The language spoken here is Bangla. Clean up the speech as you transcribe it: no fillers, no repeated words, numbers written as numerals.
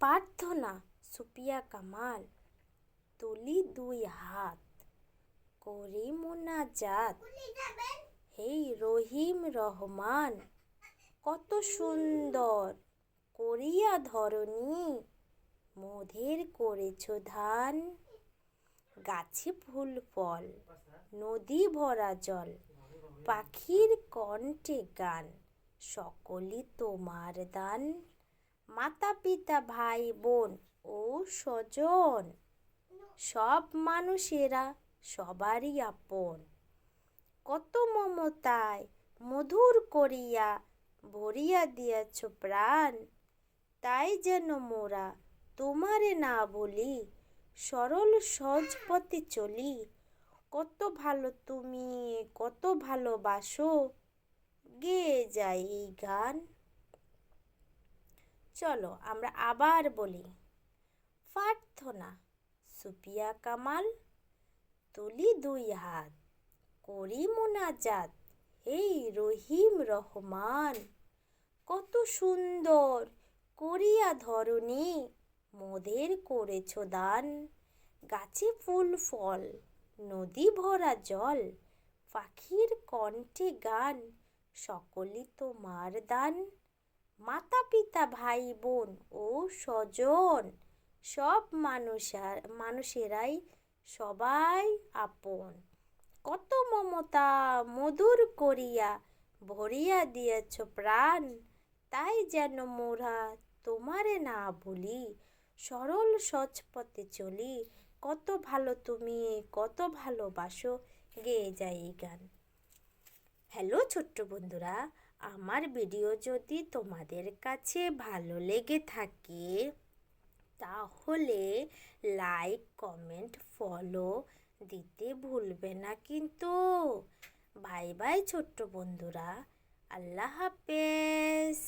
প্রার্থনা সুফিয়া কামাল। তুলি দুই হাত, করি মোনাজাত, হে রহিম রহমান। কত সুন্দর করিয়া ধরণী মোদের করেছ ধান। গাছে ফুল ফল, নদী ভরা জল, পাখির কণ্ঠে গান, সকলই তোমার দান। মাতা পিতা ভাই বোন ও স্বজন, সব মানুষেরা সবারই আপন। কত মমতায় মধুর করিয়া ভরিয়া দিয়াছ প্রাণ। তাই যেন মোরা তোমারে না বলি, সরল সহজ পথে চলি। কত ভালো তুমি, কত ভালোবাসো, গেয়ে যায় এই গান। চলো আমরা আবার বলি। প্রার্থনা সুফিয়া কামাল। তুলি দুই হাত, করি মোনাজাত, হে রহিম রহমান। কত সুন্দর করিয়া ধরণী মোদের করেছ দান। গাছে ফুল ফল, নদী ভরা জল, পাখির কণ্ঠে গান, সকলই তোমার দান। মাতা পিতা ভাই বোন ও স্বজন, সব মানুষেরাই সবাই আপন। কত মমতা মধুর করিয়া ভরিয়া দিয়েছ প্রাণ। তাই যেন মোরা তোমারে না ভুলি, সরল সহজ পথে চলি। কত ভালো তুমি, কত ভালোবাসো, গেয়ে যায় এই গান। হ্যালো ছোট্ট বন্ধুরা, আমার ভিডিও যদি তোমাদের কাছে ভালো লেগে থাকে তাহলে লাইক কমেন্ট ফলো দিতে ভুলবে না কিন্তু। বাই বাই ছোট্ট বন্ধুরা, আল্লাহ হাফেজ।